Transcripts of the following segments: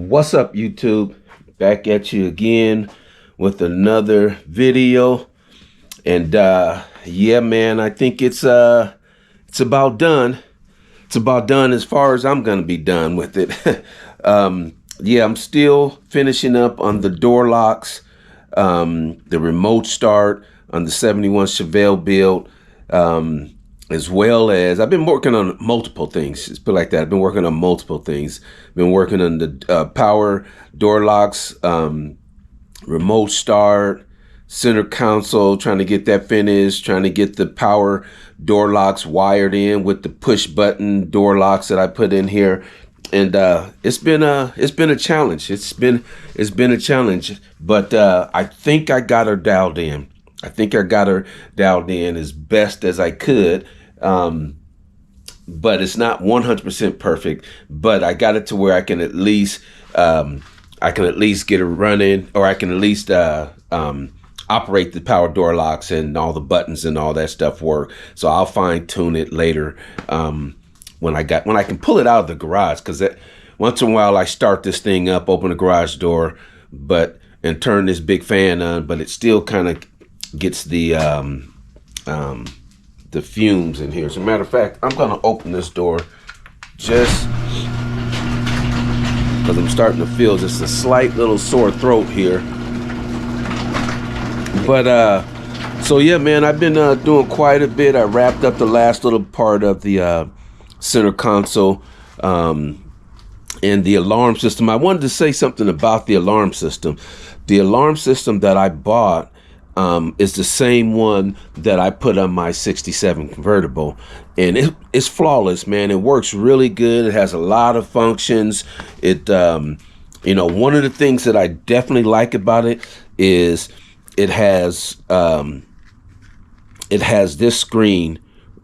What's up, YouTube? Back at you again with another video. And yeah, man, I think it's about done. It's about done as far as I'm gonna be done with it. Yeah, I'm still finishing up on the door locks, the remote start on the 71 Chevelle build, as well as I've been working on multiple things. Let's put it like that. I've been working on multiple things. Been working on the power door locks, remote start, center console, trying to get that finished, trying to get the power door locks wired in with the push button door locks that I put in here. And it's been a challenge. It's been a challenge, but I think I got her dialed in. I think I got her dialed in as best as I could. But it's not 100% perfect, but I got it to where I can at least get it running, or I can at least operate the power door locks and all the buttons and all that stuff work. So I'll fine tune it later when I can pull it out of the garage, because once in a while I start this thing up, open the garage door, and turn this big fan on, but it still kind of gets the fumes in here. As a matter of fact, I'm gonna open this door just because I'm starting to feel just a slight little sore throat here. But so yeah, man, I've been doing quite a bit. I wrapped up the last little part of the center console and the alarm system. I wanted to say something about the alarm system. The alarm system that I bought is the same one that I put on my 67 convertible, and it's flawless, man. It works really good. It has a lot of functions. It one of the things that I definitely like about it is it has this screen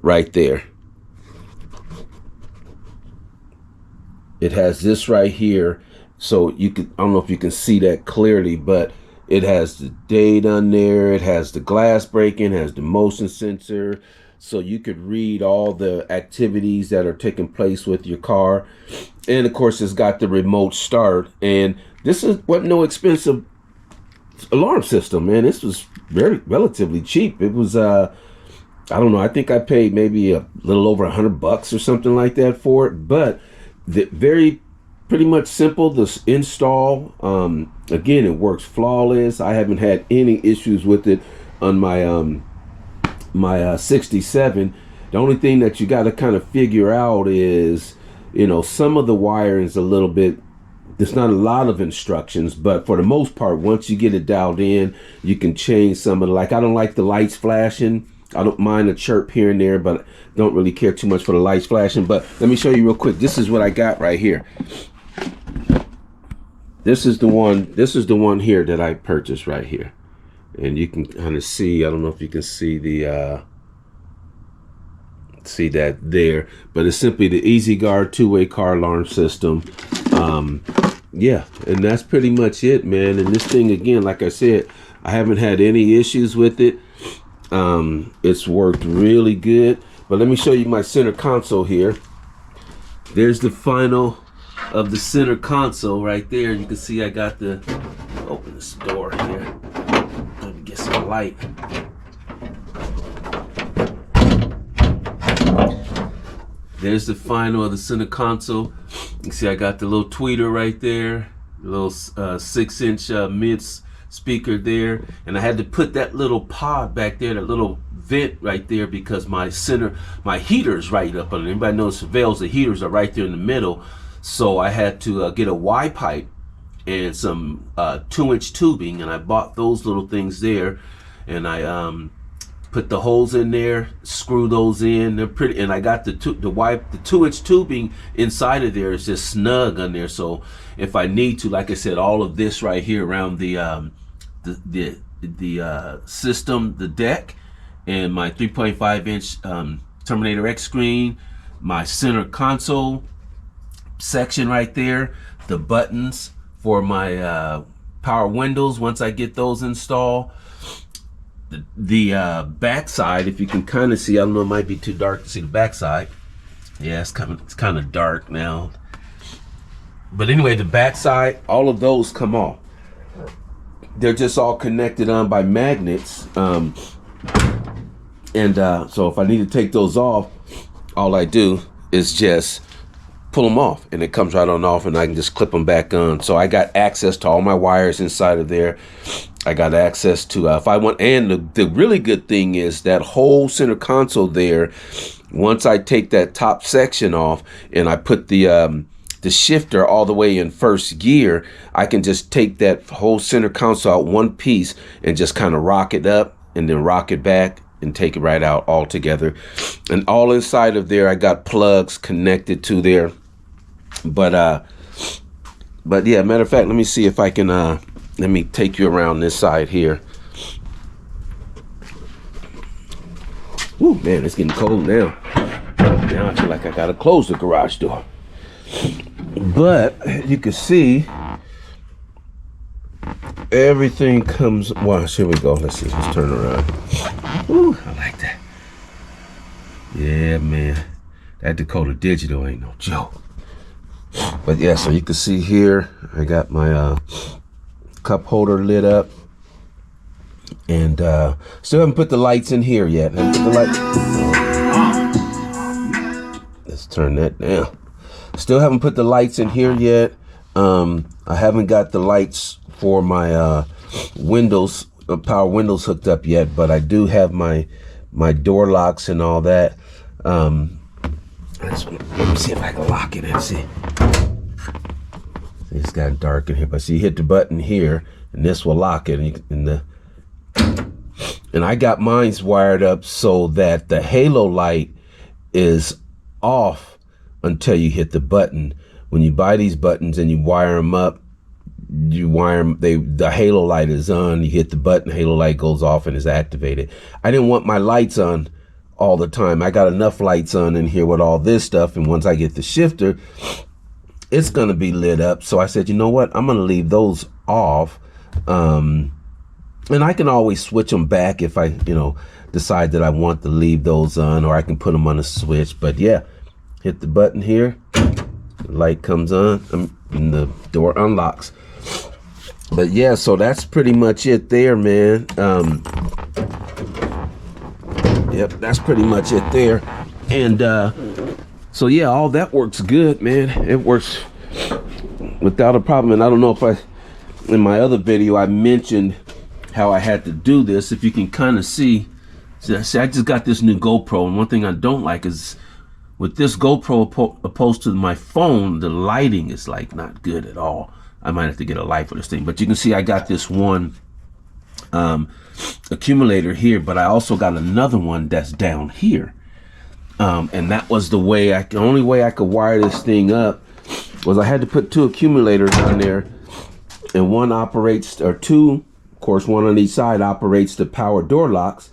right there. It has this right here, so you can, I don't know if you can see that clearly, but it has the date on there. It has the glass breaking, has the motion sensor, so you could read all the activities that are taking place with your car. And of course, it's got the remote start. And this wasn't no expensive alarm system, man. This was relatively cheap. It was I don't know, I think I paid maybe a little over $100 or something like that for it. But pretty much simple to install. Again, it works flawless. I haven't had any issues with it on my my 67. The only thing that you got to kind of figure out is, some of the wiring is a little bit, there's not a lot of instructions, but for the most part, once you get it dialed in, you can change some of the, like, I don't like the lights flashing. I don't mind a chirp here and there, but don't really care too much for the lights flashing. But let me show you real quick. This is what I got right here. This is the one here that I purchased right here. And you can kind of see, I don't know if you can see see that there, but it's simply the Easy Guard two-way car alarm system. Yeah, and that's pretty much it, man. And this thing, again, like I said, I haven't had any issues with it. It's worked really good. But let me show you my center console here. There's the final of the center console right there. You can see I got open this door here. Let me get some light. There's the final of the center console. You see I got the little tweeter right there, the little 6-inch mid speaker there, and I had to put that little pod back there, that little vent right there, because my heater's right up on it. Anybody knows Chevelle's, the heaters are right there in the middle. So I had to get a Y pipe and some 2-inch tubing, and I bought those little things there, and I put the holes in there, screw those in. They're pretty, and I got the 2-inch tubing inside of there is just snug on there. So if I need to, like I said, all of this right here around the system, the deck, and my 3.5-inch Terminator X screen, my center console section right there, the buttons for my power windows once I get those installed. The back side, if you can kind of see, I don't know, it might be too dark to see the back side. Yeah, it's kind of dark now. But anyway, the back side, all of those come off. They're just all connected on by magnets. So if I need to take those off, all I do is just pull them off, and it comes right on off, and I can just clip them back on. So I got access to all my wires inside of there. I got access to if I want, and the really good thing is that whole center console there. Once I take that top section off and I put the shifter all the way in first gear, I can just take that whole center console out one piece and just kind of rock it up and then rock it back and take it right out all together. And all inside of there, I got plugs connected to there. But yeah, matter of fact, let me see if I can, let me take you around this side here. Ooh, man, it's getting cold now. Now I feel like I gotta close the garage door. But you can see everything comes. Well, here we go. Let's see. Let's turn around. Ooh, I like that. Yeah, man. That Dakota Digital ain't no joke. But yeah, so you can see here, I got my cup holder lit up. And still haven't put the lights in here yet. Haven't put the lights. Let's turn that down. Still haven't put the lights in here yet. I haven't got the lights for my windows, power windows hooked up yet, but I do have my door locks and all that. Let me see if I can lock it and see. It's got dark in here, but see, you hit the button here, and this will lock it. And I got mine's wired up so that the halo light is off until you hit the button. When you buy these buttons and you wire them up, the halo light is on. You hit the button, halo light goes off and is activated. I didn't want my lights on all the time. I got enough lights on in here with all this stuff, and once I get the shifter, it's gonna be lit up. So I said, you know what, I'm gonna leave those off, and I can always switch them back if I decide that I want to leave those on, or I can put them on a switch. But yeah, hit the button here, the light comes on, and the door unlocks. But yeah, so that's pretty much it there, man. Yep, that's pretty much it there. And so yeah, all that works good, man. It works without a problem. And I don't know if in my other video I mentioned how I had to do this. If you can kind of see, I just got this new GoPro, and one thing I don't like is with this GoPro opposed to my phone, the lighting is like not good at all. I might have to get a light for this thing, but you can see I got this one accumulator here, but I also got another one that's down here, and that was the only way I could wire this thing up was I had to put two accumulators on there, and one operates, or two, of course, one on each side operates the power door locks,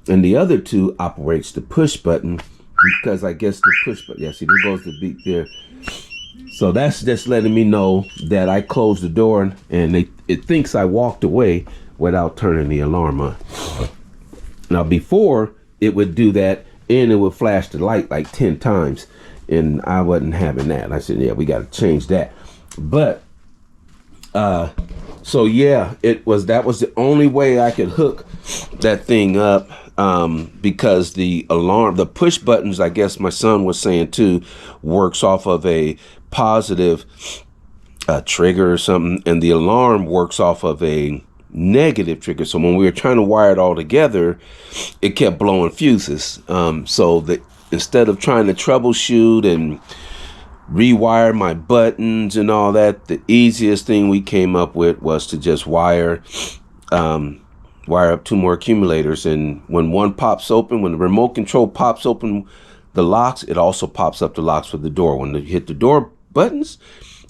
and the other two operates the push button, because I guess the push button, yeah, see, there goes the beep there. So that's just letting me know that I closed the door, and it thinks I walked away without turning the alarm on. Now before, it would do that and it would flash the light like 10 times, and I wasn't having that. I said, yeah, we got to change that. But so yeah, that was the only way I could hook that thing up, because the push buttons, I guess my son was saying too, works off of a positive trigger or something, and the alarm works off of a negative trigger. So when we were trying to wire it all together, it kept blowing fuses. So that instead of trying to troubleshoot and rewire my buttons and all that, the easiest thing we came up with was to just wire up two more accumulators. And when one pops open, when the remote control pops open the locks, it also pops up the locks for the door. When you hit the door buttons,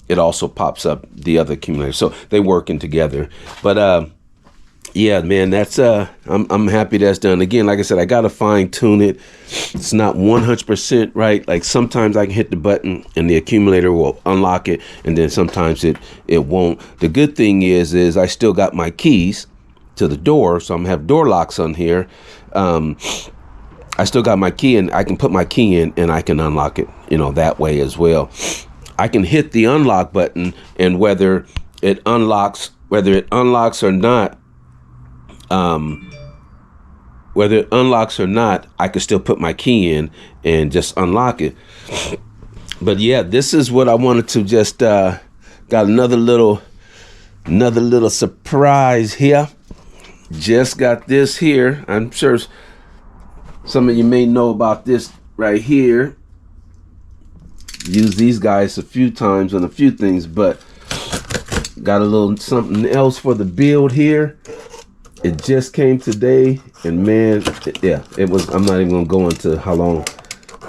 it also pops up the other accumulator. So they working together. But yeah, man, that's I'm happy that's done. Again, like I said, I gotta fine tune it. It's not 100% right. Like sometimes I can hit the button and the accumulator will unlock it, and then sometimes it won't. The good thing is I still got my keys to the door, so I'm gonna have door locks on here. I still got my key, and I can put my key in and I can unlock it, that way as well. I can hit the unlock button, and whether it unlocks or not, I can still put my key in and just unlock it. But yeah, this is what I wanted to just got another little surprise here. Just got this here. I'm sure some of you may know about this right here. Used these guys a few times on a few things, but got a little something else for the build here. It just came today, and man, it was. I'm not even gonna go into how long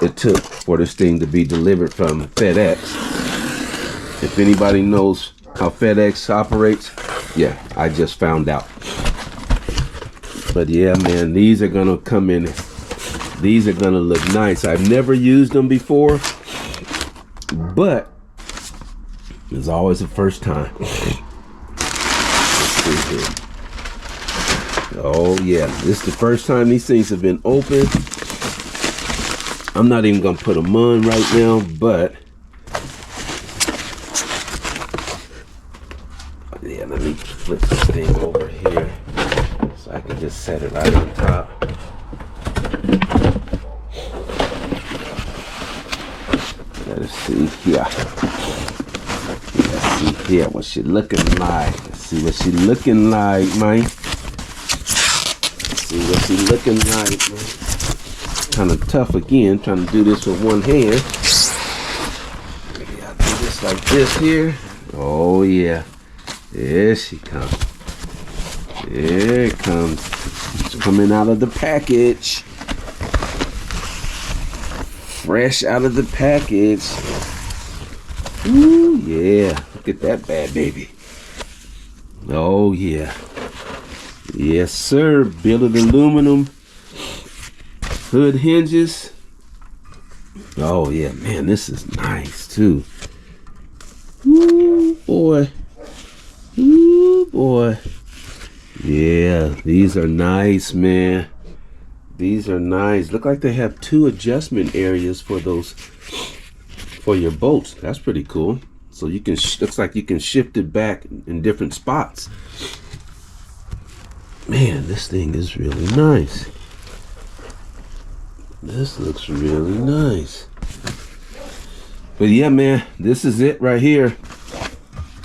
it took for this thing to be delivered from FedEx. If anybody knows how FedEx operates, yeah, I just found out. But yeah, man, these are gonna come in. These are gonna look nice. I've never used them before, but it's always the first time. Oh yeah, this is the first time these things have been opened. I'm not even gonna put them on right now, but yeah, let me flip this thing over here so I can just set it right on top. Let's see here. Let's see here what she looking like. Let's see what she looking like, man. Let's see what she looking like, man. Kind of tough again, trying to do this with one hand. Maybe I'll do this like this here. Oh yeah, there she comes. There it comes. It's coming out of the package. Fresh out of the package. Ooh yeah, look at that bad baby. Oh yeah. Yes sir, billet aluminum. Hood hinges. Oh yeah, man, this is nice too. Ooh boy. Ooh boy. Yeah, these are nice, man. These are nice. Look like they have 2 adjustment areas for those, for your bolts. That's pretty cool. So you can, looks like you can shift it back in different spots. Man, this thing is really nice. This looks really nice. But yeah, man, this is it right here.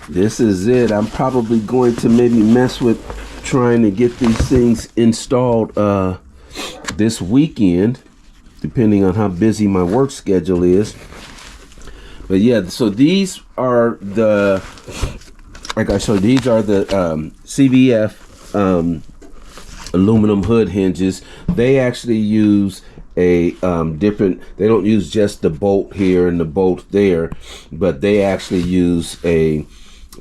This is it. I'm probably going to maybe mess with trying to get these things installed this weekend, depending on how busy my work schedule is. But yeah, so these are the, like I showed, these are the CVF aluminum hood hinges. They actually use a different, they don't use just the bolt here and the bolt there, but they actually use a,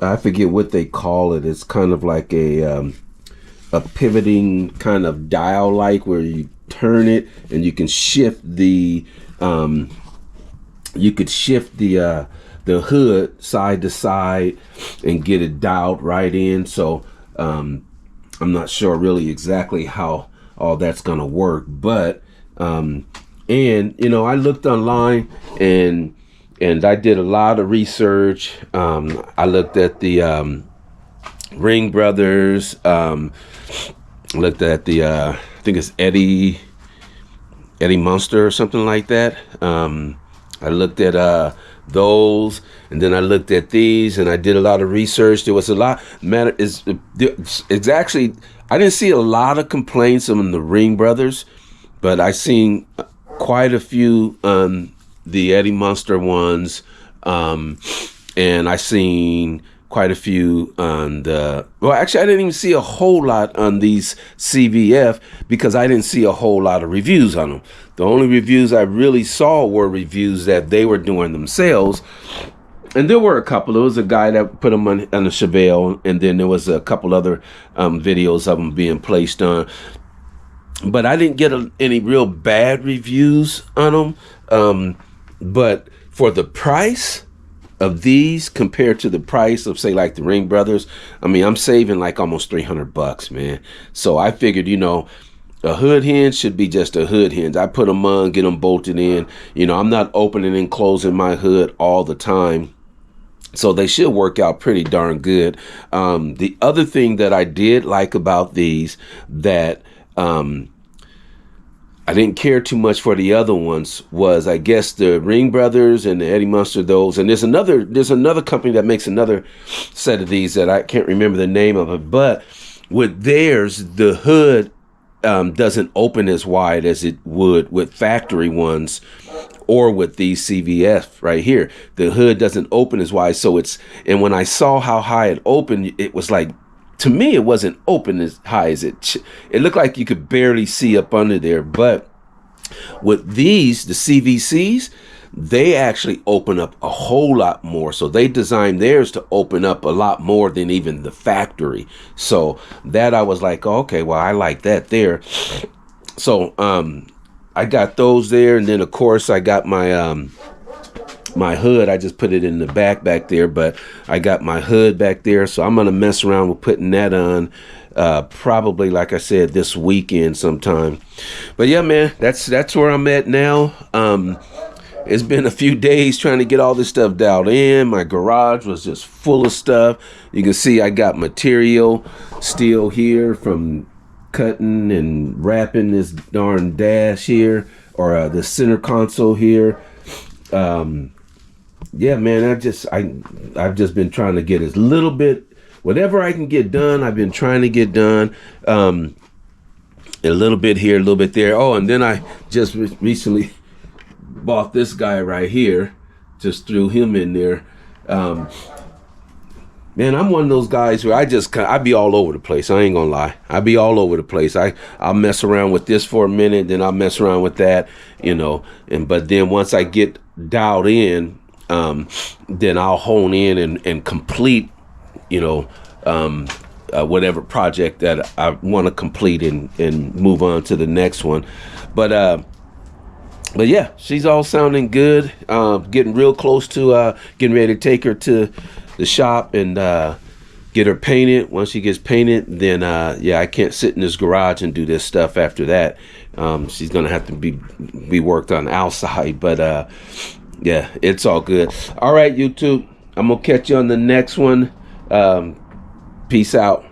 I forget what they call it. It's kind of like a pivoting kind of dial, like where you turn it and you can shift the the hood side to side and get it dialed right in. So I'm not sure really exactly how all that's gonna work, but and you know, I looked online and I did a lot of research. I looked at the Ring Brothers, looked at the I think it's Eddie Munster or something like that. I looked at those, and then I looked at these, and I did a lot of research. There was a lot. It's actually, I didn't see a lot of complaints on the Ring Brothers, but I seen quite a few on the Eddie Munster ones, and I seen quite a few on the, well, actually I didn't even see a whole lot on these CVF because I didn't see a whole lot of reviews on them. The only reviews I really saw were reviews that they were doing themselves, and there were a couple. There was a guy that put them on a Chevelle, and then there was a couple other videos of them being placed on, but I didn't get any real bad reviews on them. But for the price of these compared to the price of, say, like the Ring Brothers, I mean, I'm saving like almost $300, man. So I figured, you know, A hood hinge should be just a hood hinge. I put them on, get them bolted in. You know, I'm not opening and closing my hood all the time. So they should work out pretty darn good. The other thing that I did like about these that I didn't care too much for the other ones was, I guess, the Ring Brothers and the Eddie Munster, those. And there's another company that makes another set of these that I can't remember the name of it. But with theirs, the hood doesn't open as wide as it would with factory ones or with these CVF right here. The hood doesn't open as wide. So and when I saw how high it opened, it was like, to me, it wasn't open as high as it looked like you could barely see up under there. But with these, the CVCs, they actually open up a whole lot more. So they designed theirs to open up a lot more than even the factory. So that I was like, oh, okay, well, I like that there. So I got those there. And then, of course, I got my my hood. I just put it in the back there, but I got my hood back there. So I'm going to mess around with putting that on probably, like I said, this weekend sometime. But yeah, man, that's where I'm at now. It's been a few days trying to get all this stuff dialed in. My garage was just full of stuff. You can see I got material still here from cutting and wrapping this darn dash here, or the center console here. Yeah, man, I've just been trying to get as little bit, whatever I can get done, I've been trying to get done. A little bit here, a little bit there. Oh, and then I just recently bought this guy right here. Just threw him in there. Man, I'm one of those guys where I be all over the place. I ain't gonna lie. I be all over the place. I'll mess around with this for a minute, then I'll mess around with that, you know. But then once I get dialed in, then I'll hone in and complete, you know, whatever project that I want to complete and move on to the next one. But yeah, she's all sounding good. Getting real close to getting ready to take her to the shop and get her painted. Once she gets painted, then yeah, I can't sit in this garage and do this stuff after that. She's gonna have to be worked on outside. But yeah, it's all good. All right, YouTube, I'm gonna catch you on the next one. Peace out.